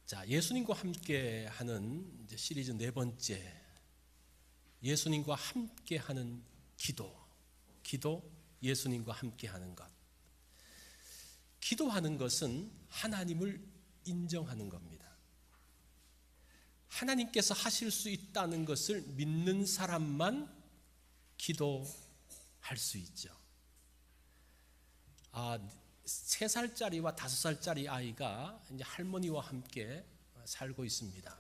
자, 예수님과 함께 하는 시리즈 네 번째, 예수님과 함께 하는 기도, 예수님과 함께 하는 것. 기도하는 것은 하나님을 인정하는 겁니다. 하나님께서 하실 수 있다는 것을 믿는 사람만 기도할 수 있죠. 3살짜리와 5살짜리 아이가 이제 할머니와 함께 살고 있습니다.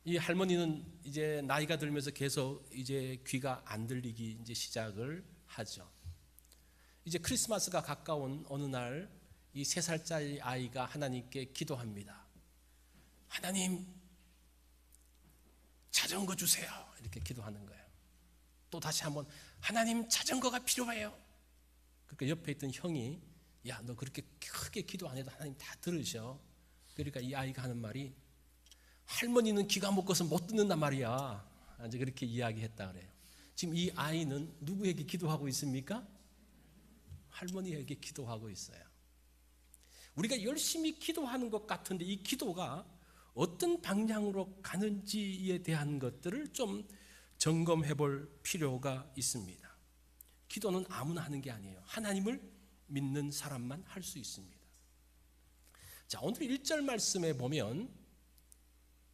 이 할머니는 이제 나이가 들면서 계속 이제 귀가 안 들리기 이제 시작을 하죠. 이제 크리스마스가 가까운 어느 날 이 3살짜리 아이가 하나님께 기도합니다. 하나님, 자전거 주세요. 이렇게 기도하는 거예요. 또 다시 한번 하나님, 자전거가 필요해요. 그러니까 옆에 있던 형이, 야, 너 그렇게 크게 기도 안 해도 하나님 다 들으셔. 그러니까 이 아이가 하는 말이, 할머니는 귀가 못 꺼서 못 듣는단 말이야. 이제 그렇게 이야기했다 그래요. 지금 이 아이는 누구에게 기도하고 있습니까? 할머니에게 기도하고 있어요. 우리가 열심히 기도하는 것 같은데 이 기도가 어떤 방향으로 가는지에 대한 것들을 좀 점검해 볼 필요가 있습니다. 기도는 아무나 하는 게 아니에요. 하나님을 믿는 사람만 할 수 있습니다. 자, 오늘 1절 말씀에 보면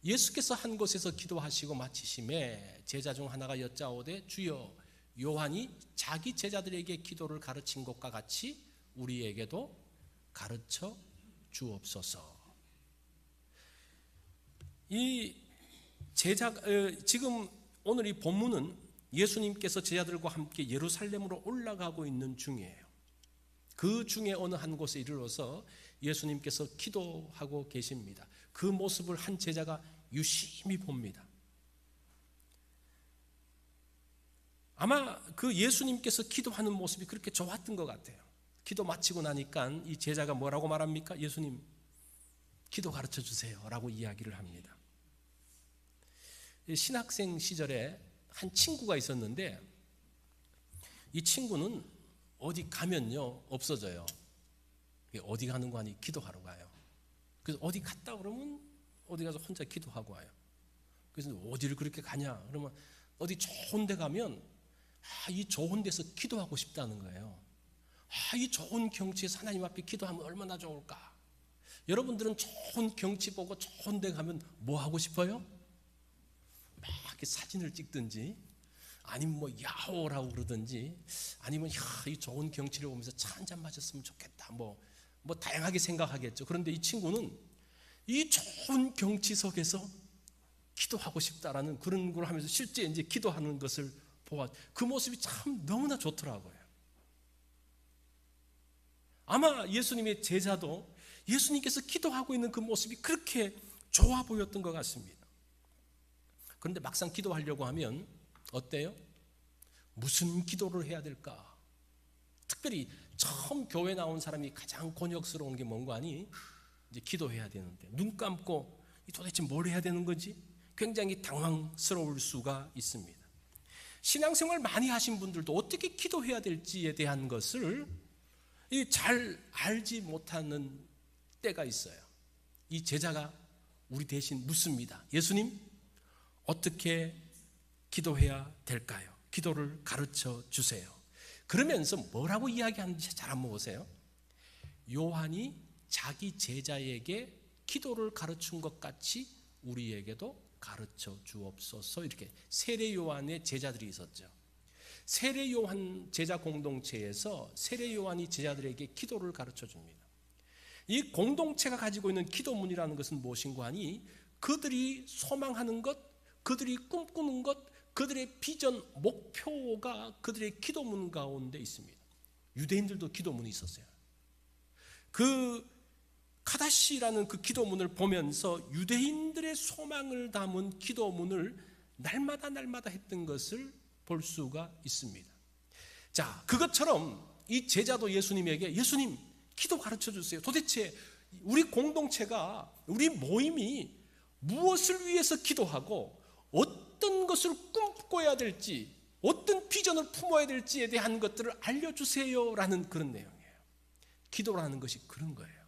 예수께서 한 곳에서 기도하시고 마치심에 제자 중 하나가 여짜오되 주여, 요한이 자기 제자들에게 기도를 가르친 것과 같이 우리에게도 가르쳐 주옵소서. 지금 오늘 이 본문은 예수님께서 제자들과 함께 예루살렘으로 올라가고 있는 중이에요. 그 중에 어느 한 곳에 이르러서 예수님께서 기도하고 계십니다. 그 모습을 한 제자가 유심히 봅니다. 아마 그 예수님께서 기도하는 모습이 그렇게 좋았던 것 같아요. 기도 마치고 나니까 이 제자가 뭐라고 말합니까? 예수님, 기도 가르쳐 주세요 라고 이야기를 합니다. 신학생 시절에 한 친구가 있었는데 이 친구는 어디 가면요 없어져요. 어디 가는 거 아니 기도하러 가요. 그래서 어디 갔다 그러면 어디 가서 혼자 기도하고 와요. 그래서 어디를 그렇게 가냐 그러면 어디 좋은 데 가면 이 좋은 데서 기도하고 싶다는 거예요. 이 좋은 경치에서 하나님 앞에 기도하면 얼마나 좋을까. 여러분들은 좋은 경치 보고 좋은 데 가면 뭐 하고 싶어요? 막 이렇게 사진을 찍든지 아니면 뭐 야호라고 그러든지 아니면 이 좋은 경치를 보면서 차 한잔 마셨으면 좋겠다 뭐 다양하게 생각하겠죠. 그런데 이 친구는 이 좋은 경치 속에서 기도하고 싶다라는 그런 걸 하면서 실제 이제 기도하는 것을 보아 그 모습이 참 너무나 좋더라고요. 아마 예수님의 제자도 예수님께서 기도하고 있는 그 모습이 그렇게 좋아 보였던 것 같습니다. 그런데 막상 기도하려고 하면 어때요? 무슨 기도를 해야 될까? 특별히 처음 교회 나온 사람이 가장 곤욕스러운 게 뭔가 하니 이제 기도해야 되는데 눈 감고 도대체 뭘 해야 되는 건지 굉장히 당황스러울 수가 있습니다. 신앙생활 많이 하신 분들도 어떻게 기도해야 될지에 대한 것을 잘 알지 못하는 때가 있어요. 이 제자가 우리 대신 묻습니다. 예수님, 어떻게 기도해야 될까요? 기도를 가르쳐 주세요. 그러면서 뭐라고 이야기하는지 잘 한번 보세요. 요한이 자기 제자에게 기도를 가르친 것 같이 우리에게도 가르쳐 주옵소서. 이렇게 세례 요한의 제자들이 있었죠. 세례 요한 제자 공동체에서 세례 요한이 제자들에게 기도를 가르쳐 줍니다. 이 공동체가 가지고 있는 기도문이라는 것은 무엇인가 하니 그들이 소망하는 것, 그들이 꿈꾸는 것, 그들의 비전, 목표가 그들의 기도문 가운데 있습니다. 유대인들도 기도문이 있었어요. 그 카다시라는 그 기도문을 보면서 유대인들의 소망을 담은 기도문을 날마다 했던 것을 볼 수가 있습니다. 자, 그것처럼 이 제자도 예수님에게 예수님, 기도 가르쳐 주세요. 도대체 우리 공동체가, 우리 모임이 무엇을 위해서 기도하고 어떤 것을 꿈꿔야 될지, 어떤 비전을 품어야 될지에 대한 것들을 알려주세요라는 그런 내용이에요. 기도라는 것이 그런 거예요.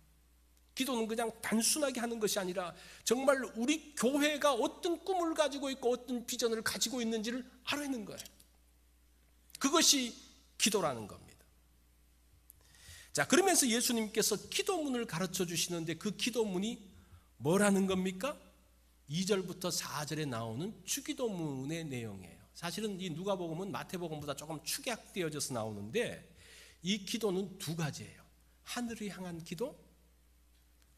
기도는 그냥 단순하게 하는 것이 아니라 정말 우리 교회가 어떤 꿈을 가지고 있고 어떤 비전을 가지고 있는지를 알아내는 거예요. 그것이 기도라는 겁니다. 자, 그러면서 예수님께서 기도문을 가르쳐 주시는데 그 기도문이 뭐라는 겁니까? 2절부터 4절에 나오는 주기도문의 내용이에요. 사실은 이 누가복음은 마태복음보다 조금 축약되어져서 나오는데 이 기도는 두 가지예요. 하늘을 향한 기도,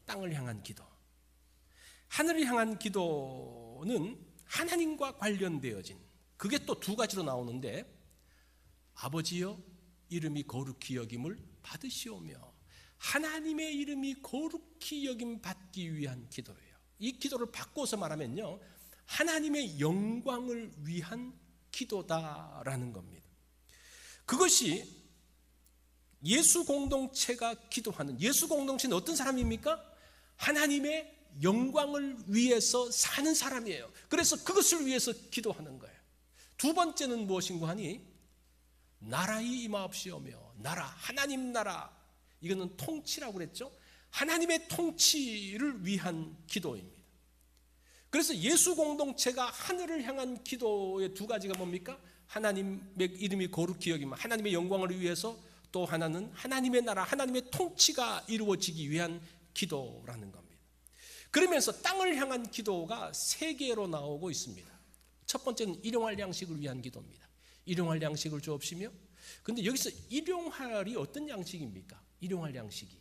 땅을 향한 기도. 하늘을 향한 기도는 하나님과 관련되어진, 그게 또 두 가지로 나오는데, 아버지여 이름이 거룩히 여김을 받으시오며, 하나님의 이름이 거룩히 여김 받기 위한 기도예요. 이 기도를 바꿔서 말하면요, 하나님의 영광을 위한 기도다라는 겁니다. 그것이 예수 공동체가 기도하는, 예수 공동체는 어떤 사람입니까? 하나님의 영광을 위해서 사는 사람이에요. 그래서 그것을 위해서 기도하는 거예요. 두 번째는 무엇인가 하니, 나라의 임하옵시오며, 나라, 하나님 나라, 이거는 통치라고 그랬죠. 하나님의 통치를 위한 기도입니다. 그래서 예수 공동체가 하늘을 향한 기도의 두 가지가 뭡니까? 하나님의 이름이 거룩히 여기면 하나님의 영광을 위해서, 또 하나는 하나님의 나라, 하나님의 통치가 이루어지기 위한 기도라는 겁니다. 그러면서 땅을 향한 기도가 세 개로 나오고 있습니다. 첫 번째는 일용할 양식을 위한 기도입니다. 일용할 양식을 주옵시며. 근데 여기서 일용할이 어떤 양식입니까? 일용할 양식이,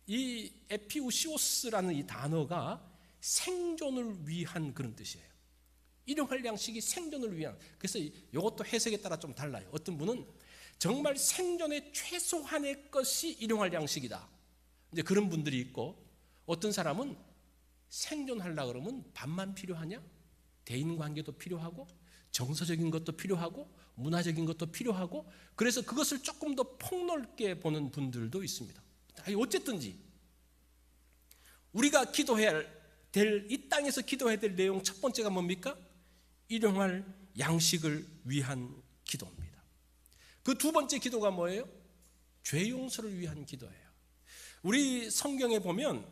이 에피우시오스라는 이 단어가 생존을 위한 그런 뜻이에요. 일용할 양식이 생존을 위한. 그래서 이것도 해석에 따라 좀 달라요. 어떤 분은 정말 생존의 최소한의 것이 일용할 양식이다, 이제 그런 분들이 있고, 어떤 사람은 생존하려고 그러면 밥만 필요하냐? 대인관계도 필요하고 정서적인 것도 필요하고 문화적인 것도 필요하고, 그래서 그것을 조금 더 폭넓게 보는 분들도 있습니다. 어쨌든지 우리가 기도해야 될, 이 땅에서 기도해야 될 내용 첫 번째가 뭡니까? 일용할 양식을 위한 기도입니다. 그 두 번째 기도가 뭐예요? 죄 용서를 위한 기도예요. 우리 성경에 보면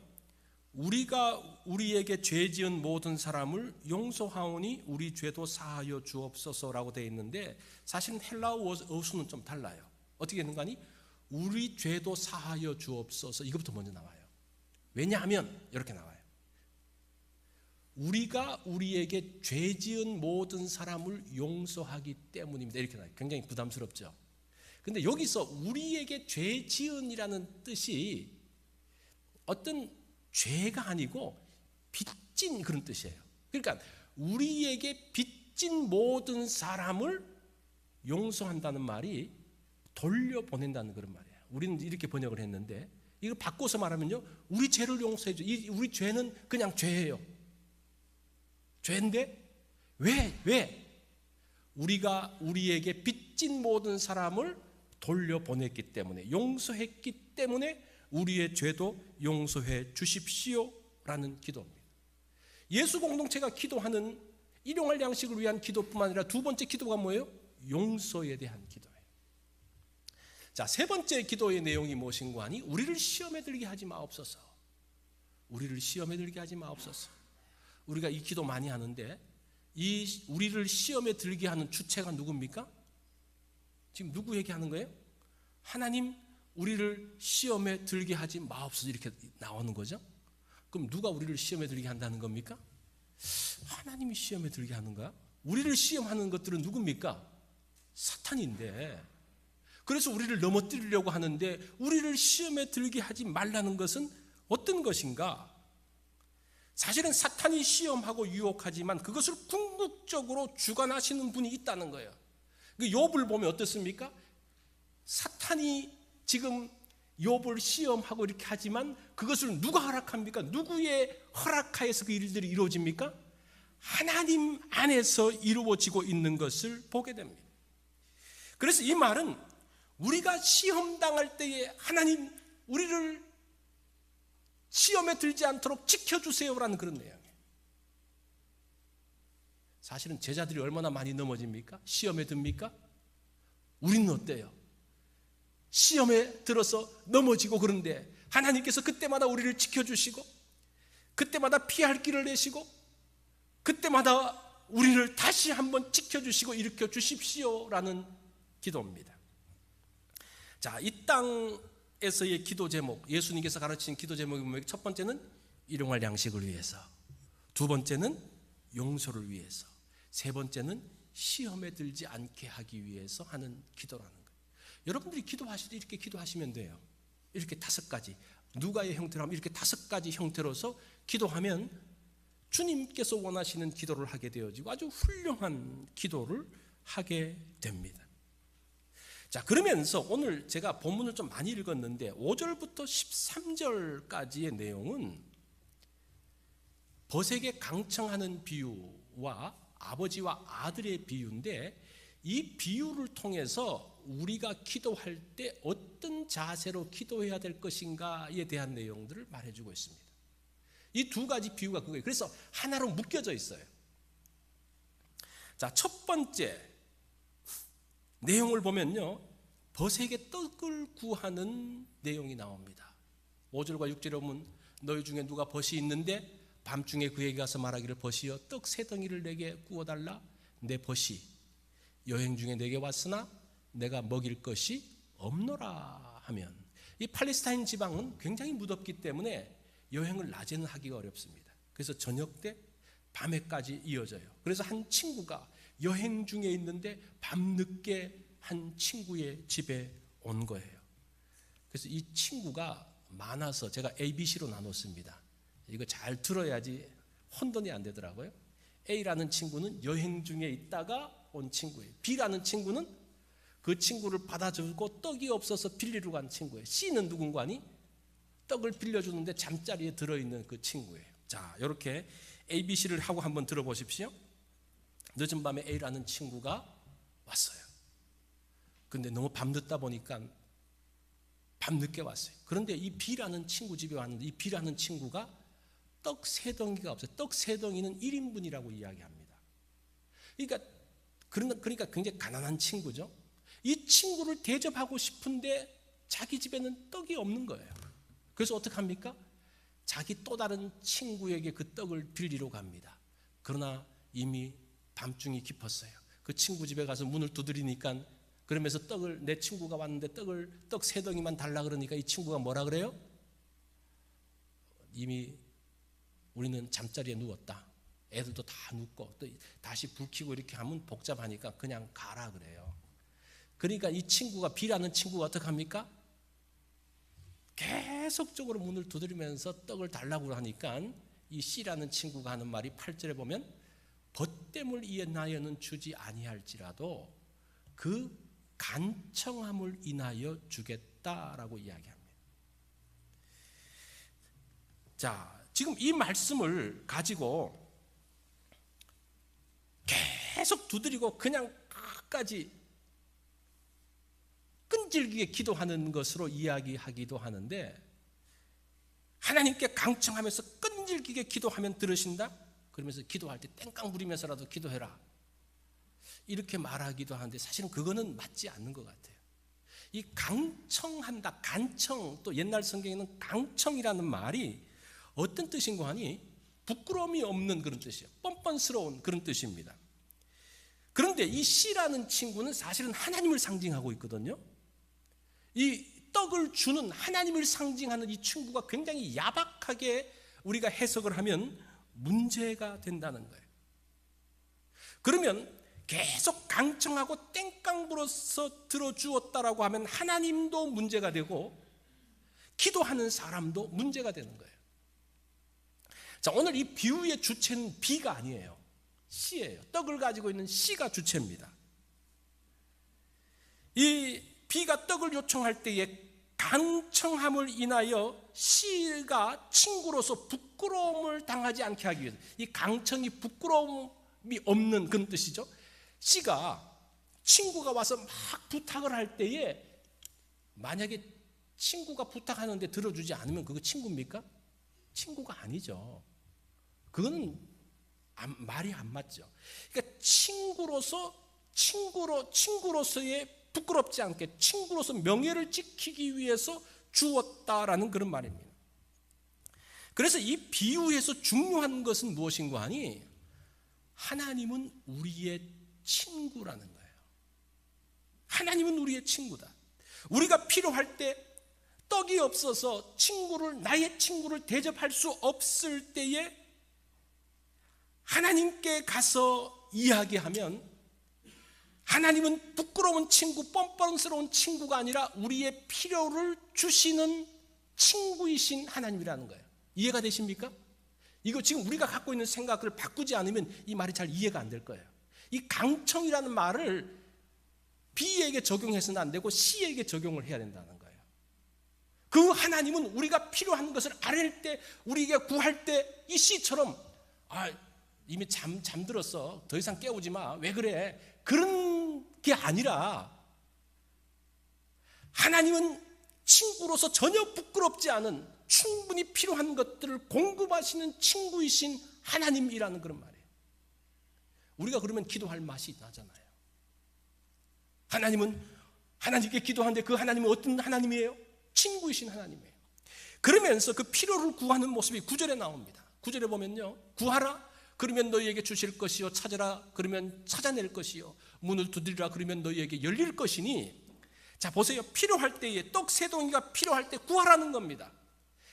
우리가 우리에게 죄 지은 모든 사람을 용서하오니 우리 죄도 사하여 주옵소서라고 되어 있는데, 사실은 헬라어 어수는 좀 달라요. 어떻게 되는 거 아니? 우리 죄도 사하여 주옵소서, 이것부터 먼저 나와요. 왜냐하면 이렇게 나와요. 우리가 우리에게 죄 지은 모든 사람을 용서하기 때문입니다, 이렇게 나와요. 굉장히 부담스럽죠. 근데 여기서 우리에게 죄 지은이라는 뜻이 어떤 죄가 아니고 빚진 그런 뜻이에요. 그러니까 우리에게 빚진 모든 사람을 용서한다는 말이 돌려보낸다는 그런 말이에요. 우리는 이렇게 번역을 했는데, 이거 바꿔서 말하면요, 우리 죄를 용서해줘. 우리 죄는 그냥 죄예요. 죄인데 왜? 우리가 우리에게 빚진 모든 사람을 돌려보냈기 때문에, 용서했기 때문에 우리의 죄도 용서해 주십시오라는 기도입니다. 예수 공동체가 기도하는 일용할 양식을 위한 기도뿐만 아니라 두 번째 기도가 뭐예요? 용서에 대한 기도예요. 자, 세 번째 기도의 내용이 무엇인가 하니, 우리를 시험에 들게 하지 마옵소서. 우리를 시험에 들게 하지 마옵소서. 우리가 이 기도 많이 하는데, 이 우리를 시험에 들게 하는 주체가 누굽니까? 지금 누구 얘기하는 거예요? 하나님, 우리를 시험에 들게 하지 마옵소서, 이렇게 나오는 거죠. 그럼 누가 우리를 시험에 들게 한다는 겁니까? 하나님이 시험에 들게 하는 거야? 우리를 시험하는 것들은 누굽니까? 사탄인데, 그래서 우리를 넘어뜨리려고 하는데, 우리를 시험에 들게 하지 말라는 것은 어떤 것인가? 사실은 사탄이 시험하고 유혹하지만 그것을 궁극적으로 주관하시는 분이 있다는 거예요. 욥을 보면 어떻습니까? 사탄이 지금 욥을 시험하고 이렇게 하지만 그것을 누가 허락합니까? 누구의 허락하에서 그 일들이 이루어집니까? 하나님 안에서 이루어지고 있는 것을 보게 됩니다. 그래서 이 말은 우리가 시험당할 때에 하나님, 우리를 시험에 들지 않도록 지켜주세요라는 그런 내용이에요. 사실은 제자들이 얼마나 많이 넘어집니까? 시험에 듭니까? 우리는 어때요? 시험에 들어서 넘어지고 그런데 하나님께서 그때마다 우리를 지켜주시고 그때마다 피할 길을 내시고 그때마다 우리를 다시 한번 지켜주시고 일으켜 주십시오라는 기도입니다. 자, 이 땅에서의 기도 제목, 예수님께서 가르치신 기도 제목이 뭐예요? 첫 번째는 일용할 양식을 위해서, 두 번째는 용서를 위해서, 세 번째는 시험에 들지 않게 하기 위해서 하는 기도라는 거예요. 여러분들이 기도하실 때 이렇게 기도하시면 돼요. 이렇게 5가지, 누가의 형태로 하면 이렇게 5가지 형태로서 기도하면 주님께서 원하시는 기도를 하게 되어지고 아주 훌륭한 기도를 하게 됩니다. 자, 그러면서 오늘 제가 본문을 좀 많이 읽었는데 5절부터 13절까지의 내용은 벗에게 강청하는 비유와 아버지와 아들의 비유인데, 이 비유를 통해서 우리가 기도할 때 어떤 자세로 기도해야 될 것인가에 대한 내용들을 말해주고 있습니다. 이 2가지 비유가 그거예요. 그래서 하나로 묶여져 있어요. 자, 첫 번째 내용을 보면요, 벗에게 떡을 구하는 내용이 나옵니다. 5절과 6절에 보면 너희 중에 누가 벗이 있는데 밤중에 그에게 가서 말하기를 벗이여 떡 3덩이를 내게 구워달라. 내 벗이 여행 중에 내게 왔으나 내가 먹일 것이 없노라 하면, 이 팔레스타인 지방은 굉장히 무덥기 때문에 여행을 낮에는 하기가 어렵습니다. 그래서 저녁 때 밤에까지 이어져요. 그래서 한 친구가 여행 중에 있는데 밤늦게 한 친구의 집에 온 거예요. 그래서 이 친구가 많아서 제가 ABC로 나눴습니다. 이거 잘 들어야지 혼돈이 안 되더라고요. A라는 친구는 여행 중에 있다가 온 친구예요. B라는 친구는 그 친구를 받아주고 떡이 없어서 빌리러 간 친구예요. C는 누군가니? 떡을 빌려주는데 잠자리에 들어있는 그 친구예요. 자, 이렇게 ABC를 하고 한번 들어보십시오. 늦은 밤에 A라는 친구가 왔어요. 근데 너무 밤늦다 보니까 밤늦게 왔어요. 그런데 이 B라는 친구 집에 왔는데 이 B라는 친구가 떡 3덩이가 없어요. 떡 3덩이는 1인분이라고 이야기합니다. 그러니까 굉장히 가난한 친구죠. 이 친구를 대접하고 싶은데 자기 집에는 떡이 없는 거예요. 그래서 어떻게 합니까? 자기 또 다른 친구에게 그 떡을 빌리러 갑니다. 그러나 이미 밤중이 깊었어요. 그 친구 집에 가서 문을 두드리니까, 그러면서 내 친구가 왔는데 떡 3덩이만 달라 그러니까 이 친구가 뭐라 그래요? 이미 우리는 잠자리에 누웠다. 애들도 다 눕고 또 다시 불 켜고 이렇게 하면 복잡하니까 그냥 가라 그래요. 그러니까 이 친구가, B라는 친구가 어떻게 합니까? 계속적으로 문을 두드리면서 떡을 달라고 하니까 이 C라는 친구가 하는 말이 8절에 보면 벗됨을 인하여는 주지 아니할지라도 그 간청함을 인하여 주겠다라고 이야기합니다. 자, 지금 이 말씀을 가지고 계속 두드리고 그냥 끝까지 끈질기게 기도하는 것으로 이야기하기도 하는데, 하나님께 강청하면서 끈질기게 기도하면 들으신다? 그러면서 기도할 때 땡깡 부리면서라도 기도해라, 이렇게 말하기도 하는데 사실은 그거는 맞지 않는 것 같아요. 이 강청한다, 간청, 또 옛날 성경에는 강청이라는 말이 어떤 뜻인가 하니 부끄러움이 없는 그런 뜻이에요. 뻔뻔스러운 그런 뜻입니다. 그런데 이 C라는 친구는 사실은 하나님을 상징하고 있거든요. 이 떡을 주는 하나님을 상징하는 이 친구가 굉장히 야박하게 우리가 해석을 하면 문제가 된다는 거예요. 그러면 계속 강청하고 땡깡 불어서 들어주었다라고 하면 하나님도 문제가 되고 기도하는 사람도 문제가 되는 거예요. 자, 오늘 이 비유의 주체는 B가 아니에요. C예요. 떡을 가지고 있는 C가 주체입니다. 이 B가 떡을 요청할 때에 강청함을 인하여 C가 친구로서 부끄러움을 당하지 않게 하기 위해서, 이 강청이 부끄러움이 없는 그런 뜻이죠. C가 친구가 와서 막 부탁을 할 때에 만약에 친구가 부탁하는데 들어주지 않으면 그거 친구입니까? 친구가 아니죠. 그거는 말이 안 맞죠. 그러니까 친구로서의 부끄럽지 않게 친구로서 명예를 지키기 위해서 주었다라는 그런 말입니다. 그래서 이 비유에서 중요한 것은 무엇인가 하니 하나님은 우리의 친구라는 거예요. 하나님은 우리의 친구다. 우리가 필요할 때 떡이 없어서 나의 친구를 대접할 수 없을 때에 하나님께 가서 이야기하면 하나님은 부끄러운 친구, 뻔뻔스러운 친구가 아니라 우리의 필요를 주시는 친구이신 하나님이라는 거예요. 이해가 되십니까? 이거 지금 우리가 갖고 있는 생각을 바꾸지 않으면 이 말이 잘 이해가 안 될 거예요. 이 강청이라는 말을 B에게 적용해서는 안 되고 C에게 적용을 해야 된다는 거예요. 그 하나님은 우리가 필요한 것을 아뢰일 때, 우리에게 구할 때 이 C처럼 이미 잠들었어, 더 이상 깨우지 마, 왜 그래, 그런 게 아니라 하나님은 친구로서 전혀 부끄럽지 않은 충분히 필요한 것들을 공급하시는 친구이신 하나님이라는 그런 말이에요. 우리가 그러면 기도할 맛이 나잖아요. 하나님은 하나님께 기도하는데 그 하나님은 어떤 하나님이에요? 친구이신 하나님이에요. 그러면서 그 필요를 구하는 모습이 9절에 나옵니다. 9절에 보면요, 구하라 그러면 너희에게 주실 것이요, 찾으라 그러면 찾아낼 것이요, 문을 두드리라 그러면 너희에게 열릴 것이니. 자 보세요, 필요할 때에 떡 세 덩이가 필요할 때 구하라는 겁니다.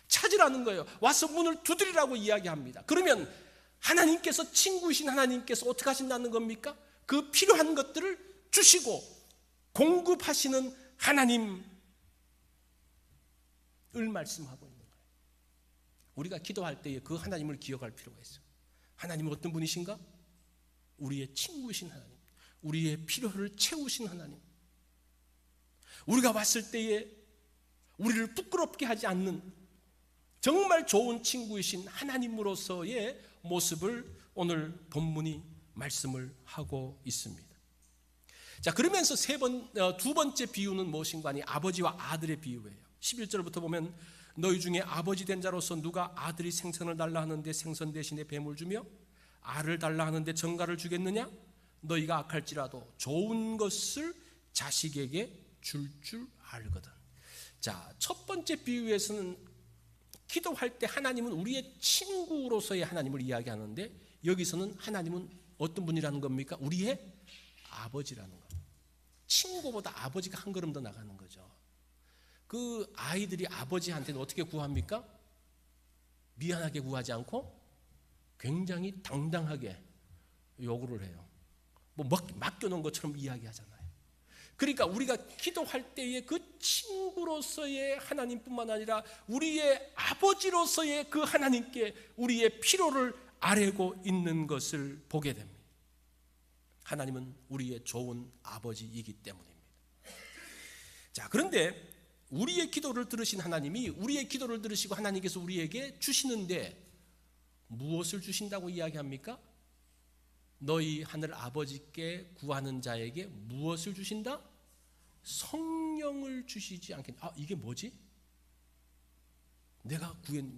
찾으라는 거예요. 와서 문을 두드리라고 이야기합니다. 그러면 하나님께서, 친구이신 하나님께서 어떻게 하신다는 겁니까? 그 필요한 것들을 주시고 공급하시는 하나님을 말씀하고 있는 거예요. 우리가 기도할 때에 그 하나님을 기억할 필요가 있어요. 하나님은 어떤 분이신가? 우리의 친구이신 하나님, 우리의 필요를 채우신 하나님, 우리가 왔을 때에 우리를 부끄럽게 하지 않는 정말 좋은 친구이신 하나님으로서의 모습을 오늘 본문이 말씀을 하고 있습니다. 자, 그러면서 두 번째 비유는 무엇인가 하니 아버지와 아들의 비유예요. 11절부터 보면 너희 중에 아버지 된 자로서 누가 아들이 생선을 달라 하는데 생선 대신에 뱀을 주며 알을 달라 하는데 정갈을 주겠느냐? 너희가 악할지라도 좋은 것을 자식에게 줄 알거든. 자, 첫 번째 비유에서는 기도할 때 하나님은 우리의 친구로서의 하나님을 이야기하는데, 여기서는 하나님은 어떤 분이라는 겁니까? 우리의 아버지라는 겁니다. 친구보다 아버지가 한 걸음 더 나가는 거죠. 그 아이들이 아버지한테는 어떻게 구합니까? 미안하게 구하지 않고 굉장히 당당하게 요구를 해요. 뭐 맡겨놓은 것처럼 이야기하잖아요. 그러니까 우리가 기도할 때에 그 친구로서의 하나님뿐만 아니라 우리의 아버지로서의 그 하나님께 우리의 필요를 아뢰고 있는 것을 보게 됩니다. 하나님은 우리의 좋은 아버지이기 때문입니다. 자, 그런데 우리의 기도를 들으신 하나님이 우리의 기도를 들으시고 하나님께서 우리에게 주시는데 무엇을 주신다고 이야기합니까? 너희 하늘 아버지께 구하는 자에게 무엇을 주신다? 성령을 주시지 않겠냐. 이게 뭐지?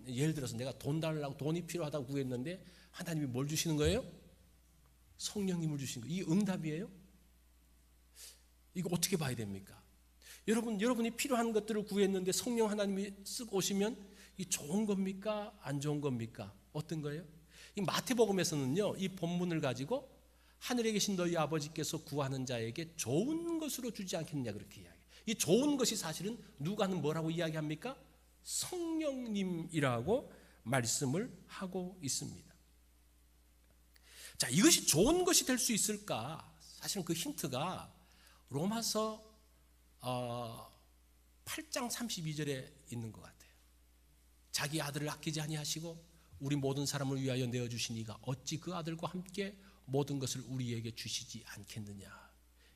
예를 들어서 내가 돈 달라고, 돈이 필요하다고 구했는데 하나님이 뭘 주시는 거예요? 성령님을 주시는 거예요. 이 응답이에요? 이거 어떻게 봐야 됩니까? 여러분이 필요한 것들을 구했는데 성령 하나님이 쓱 오시면 이 좋은 겁니까? 안 좋은 겁니까? 어떤 거예요? 이 마태복음에서는요, 이 본문을 가지고 하늘에 계신 너희 아버지께서 구하는 자에게 좋은 것으로 주지 않겠느냐 그렇게 이야기해요. 이 좋은 것이 사실은 누가는 뭐라고 이야기합니까? 성령님이라고 말씀을 하고 있습니다. 자, 이것이 좋은 것이 될 수 있을까? 사실은 그 힌트가 로마서 8장 32절에 있는 것 같아요. 자기 아들을 아끼지 아니하시고 우리 모든 사람을 위하여 내어주신 이가 어찌 그 아들과 함께 모든 것을 우리에게 주시지 않겠느냐.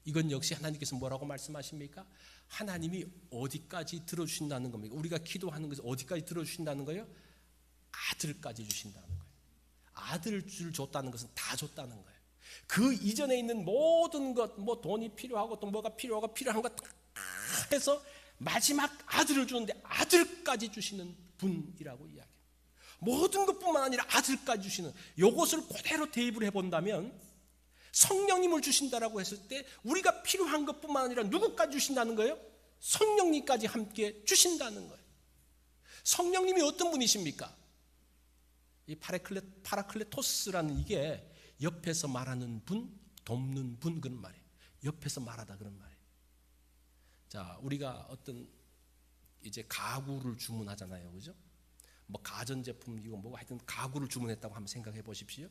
이건 역시 하나님께서 뭐라고 말씀하십니까? 하나님이 어디까지 들어주신다는 겁니까? 우리가 기도하는 것을 어디까지 들어주신다는 거예요? 아들까지 주신다는 거예요. 아들을 줬다는 것은 다 줬다는 거예요. 그 이전에 있는 모든 것, 뭐 돈이 필요하고 또 뭐가 필요하고 필요한 것 다 해서 마지막 아들을 주는데 아들까지 주시는 분이라고 이야기해요. 모든 것뿐만 아니라 아들까지 주시는, 이것을 그대로 대입을 해본다면 성령님을 주신다라고 했을 때 우리가 필요한 것뿐만 아니라 누구까지 주신다는 거예요? 성령님까지 함께 주신다는 거예요. 성령님이 어떤 분이십니까? 이 파라클레토스라는 이게 옆에서 말하는 분, 돕는 분 그런 말이에요. 옆에서 말하다 그런 말이에요. 자, 우리가 어떤 이제 가구를 주문하잖아요, 그죠? 뭐 가전제품 이거 뭐 하여튼 가구를 주문했다고 한번 생각해 보십시오.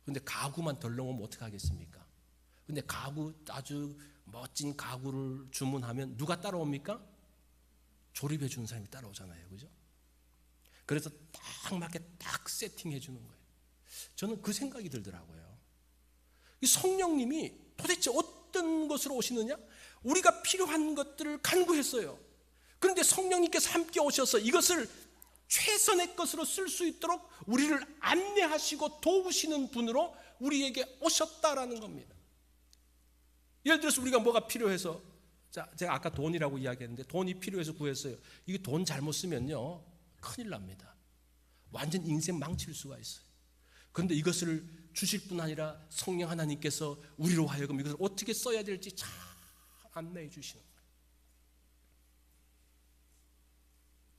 근데 가구만 덜렁오면 어떻게 하겠습니까? 근데 가구 아주 멋진 가구를 주문하면 누가 따라옵니까? 조립해 주는 사람이 따라오잖아요, 그죠? 그래서 딱 맞게 딱 세팅해 주는 거예요. 저는 그 생각이 들더라고요. 이 성령님이 도대체 어떤 것으로 오시느냐? 우리가 필요한 것들을 간구했어요. 그런데 성령님께서 함께 오셔서 이것을 최선의 것으로 쓸 수 있도록 우리를 안내하시고 도우시는 분으로 우리에게 오셨다라는 겁니다. 예를 들어서 우리가 뭐가 필요해서, 자, 제가 아까 돈이라고 이야기했는데 돈이 필요해서 구했어요. 이게 돈 잘못 쓰면요 큰일 납니다. 완전 인생 망칠 수가 있어요. 그런데 이것을 주실 뿐 아니라 성령 하나님께서 우리로 하여금 이것을 어떻게 써야 될지 잘 안내해 주시는 거예요.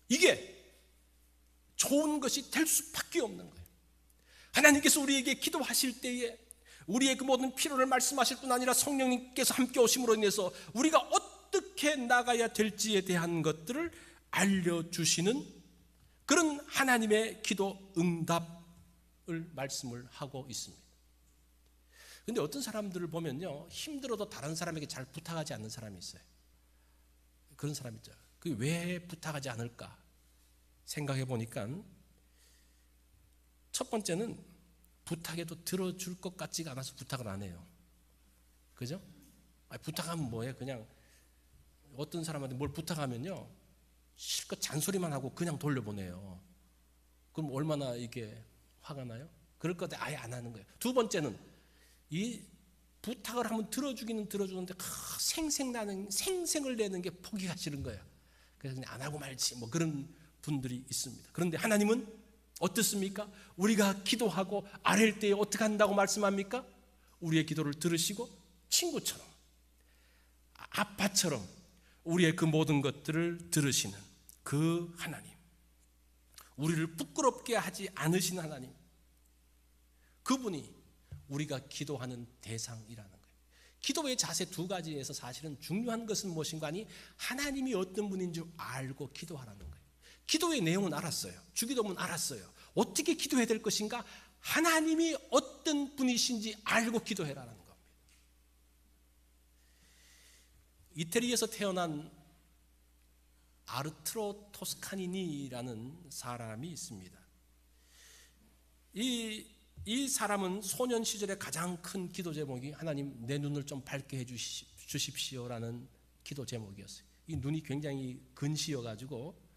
이게 좋은 것이 될 수밖에 없는 거예요. 하나님께서 우리에게 기도하실 때에 우리의 그 모든 필요를 말씀하실 뿐 아니라 성령님께서 함께 오심으로 인해서 우리가 어떻게 나가야 될지에 대한 것들을 알려주시는 그런 하나님의 기도 응답을 말씀을 하고 있습니다. 그런데 어떤 사람들을 보면요, 힘들어도 다른 사람에게 잘 부탁하지 않는 사람이 있어요. 그런 사람 있죠. 그게 왜 부탁하지 않을까 생각해 보니까 첫 번째는 부탁해도 들어줄 것 같지가 않아서 부탁을 안 해요. 그죠? 부탁하면 뭐예요? 그냥 어떤 사람한테 뭘 부탁하면요 실컷 잔소리만 하고 그냥 돌려보내요. 그럼 얼마나 이게 화가 나요? 그럴 것 같아 아예 안 하는 거예요. 두 번째는 이 부탁을 하면 들어주기는 들어주는데 생생을 내는 게 포기가 싫은 거예요. 그래서 그냥 안 하고 말지 뭐 그런 분들이 있습니다. 그런데 하나님은 어떻습니까? 우리가 기도하고 아랠 때에 어떻게 한다고 말씀합니까? 우리의 기도를 들으시고 친구처럼 아빠처럼 우리의 그 모든 것들을 들으시는 그 하나님, 우리를 부끄럽게 하지 않으신 하나님, 그분이 우리가 기도하는 대상이라는 거예요. 기도의 자세 두 가지에서 사실은 중요한 것은 무엇인가 하니 하나님이 어떤 분인 줄 알고 기도하라는 거예요. 기도의 내용은 알았어요. 주기도문 알았어요. 어떻게 기도해야 될 것인가? 하나님이 어떤 분이신지 알고 기도해라는 겁니다. 이태리에서 태어난 아르투로 토스카니니라는 사람이 있습니다. 이 사람은 소년 시절에 가장 큰 기도 제목이 하나님 내 눈을 좀 밝게 해주십시오라는 기도 제목이었어요. 이 눈이 굉장히 근시여가지고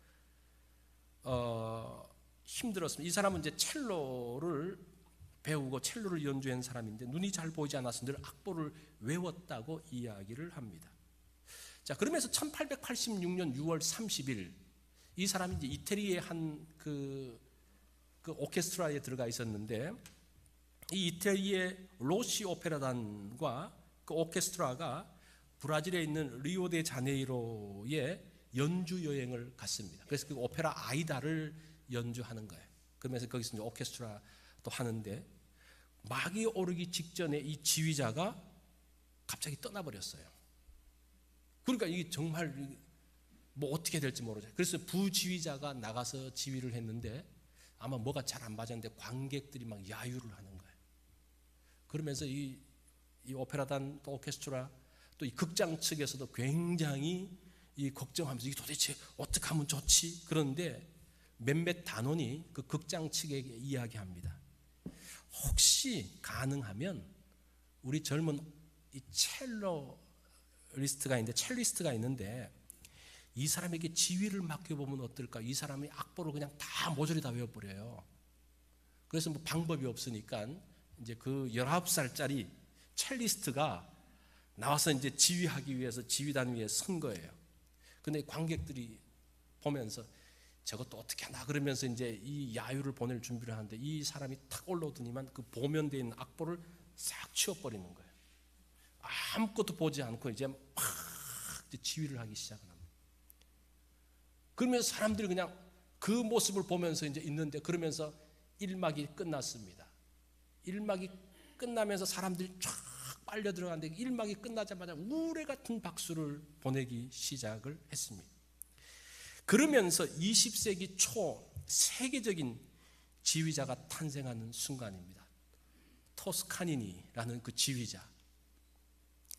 힘들었습니다. 이 사람은 이제 첼로를 배우고 첼로를 연주한 사람인데 눈이 잘 보이지 않아서 늘 악보를 외웠다고 이야기를 합니다. 자, 그러면서 1886년 6월 30일 이 사람이 이제 이태리의 한 그 오케스트라에 들어가 있었는데 이 이태리의 로시 오페라단과 그 오케스트라가 브라질에 있는 리오데자네이로에 연주 여행을 갔습니다. 그래서 그 오페라 아이다를 연주하는 거예요. 그러면서 거기서 이제 오케스트라도 하는데 막이 오르기 직전에 이 지휘자가 갑자기 떠나버렸어요. 그러니까 이게 정말 뭐 어떻게 될지 모르죠. 그래서 부지휘자가 나가서 지휘를 했는데 아마 뭐가 잘 안 맞았는데 관객들이 막 야유를 하는 거예요. 그러면서 이 오페라단 또 오케스트라 또 이 극장 측에서도 굉장히 이 걱정하면서 이게 도대체 어떻게 하면 좋지? 그런데 몇몇 단원이 그 극장 측에게 이야기합니다. 혹시 가능하면 우리 젊은 이 첼리스트가 있는데 이 사람에게 지휘를 맡겨보면 어떨까? 이 사람이 악보를 그냥 다 모조리 다 외워버려요. 그래서 뭐 방법이 없으니까 이제 그 19살짜리 첼리스트가 나와서 이제 지휘하기 위해서 지휘단 위에 선 거예요. 근데 관객들이 보면서 저것도 어떻게 하나 그러면서 이제 이 야유를 보낼 준비를 하는데 이 사람이 탁 올라오더니만 그 보면되어 있는 악보를 싹 치워버리는 거예요. 아무것도 보지 않고 이제 막 지휘를 하기 시작을 합니다. 그러면서 사람들이 그냥 그 모습을 보면서 이제 있는데, 그러면서 1막이 끝났습니다. 1막이 끝나면서 사람들이 쫙 빨려 들어가는데 1막이 끝나자마자 우레 같은 박수를 보내기 시작을 했습니다. 그러면서 20세기 초 세계적인 지휘자가 탄생하는 순간입니다. 토스카니니라는 그 지휘자,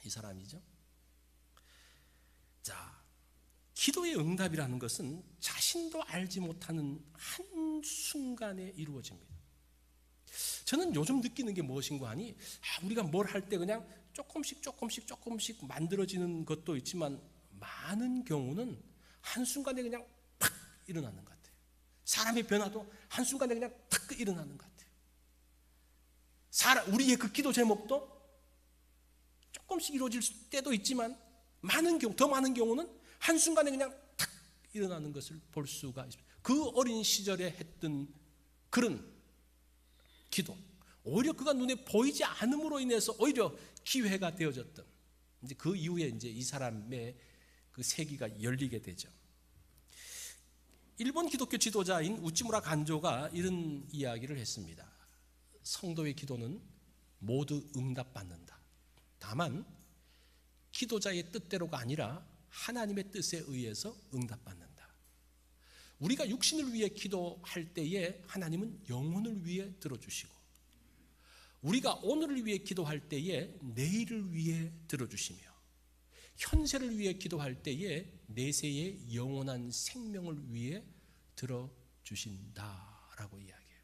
이 사람이죠. 자, 기도의 응답이라는 것은 자신도 알지 못하는 한순간에 이루어집니다. 저는 요즘 느끼는 게 무엇인가 하니, 우리가 뭘 할 때 그냥 조금씩 만들어지는 것도 있지만, 많은 경우는 한순간에 그냥 팍 일어나는 것 같아요. 사람의 변화도 한순간에 그냥 탁 일어나는 것 같아요. 우리의 그 기도 제목도 조금씩 이루어질 때도 있지만, 더 많은 경우는 한순간에 그냥 탁 일어나는 것을 볼 수가 있습니다. 그 어린 시절에 했던 그런 기도, 오히려 그가 눈에 보이지 않음으로 인해서 오히려 기회가 되어졌던, 이제 그 이후에 이제 이 사람의 그 세기가 열리게 되죠. 일본 기독교 지도자인 우찌무라 간조가 이런 이야기를 했습니다. 성도의 기도는 모두 응답받는다. 다만 기도자의 뜻대로가 아니라 하나님의 뜻에 의해서 응답받는다. 우리가 육신을 위해 기도할 때에 하나님은 영혼을 위해 들어주시고, 우리가 오늘을 위해 기도할 때에 내일을 위해 들어주시며, 현세를 위해 기도할 때에 내세의 영원한 생명을 위해 들어주신다라고 이야기해요.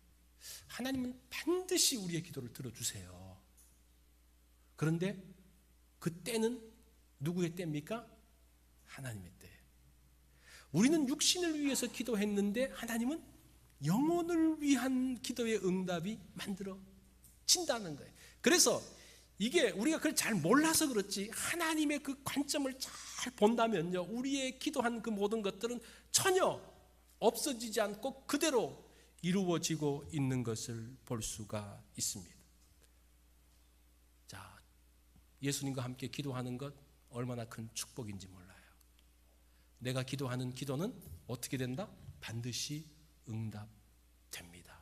하나님은 반드시 우리의 기도를 들어주세요. 그런데 그 때는 누구의 때입니까? 하나님의 때예요. 우리는 육신을 위해서 기도했는데 하나님은 영혼을 위한 기도의 응답이 만들어진다는 거예요. 그래서 이게 우리가 그걸 잘 몰라서 그렇지, 하나님의 그 관점을 잘 본다면요, 우리의 기도한 그 모든 것들은 전혀 없어지지 않고 그대로 이루어지고 있는 것을 볼 수가 있습니다. 자, 예수님과 함께 기도하는 것 얼마나 큰 축복인지 몰라요. 내가 기도하는 기도는 어떻게 된다? 반드시 응답됩니다.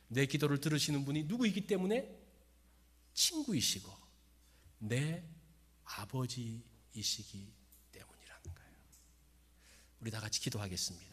내 기도를 들으시는 분이 누구이기 때문에? 친구이시고 내 아버지이시기 때문이라는 거예요. 우리 다 같이 기도하겠습니다.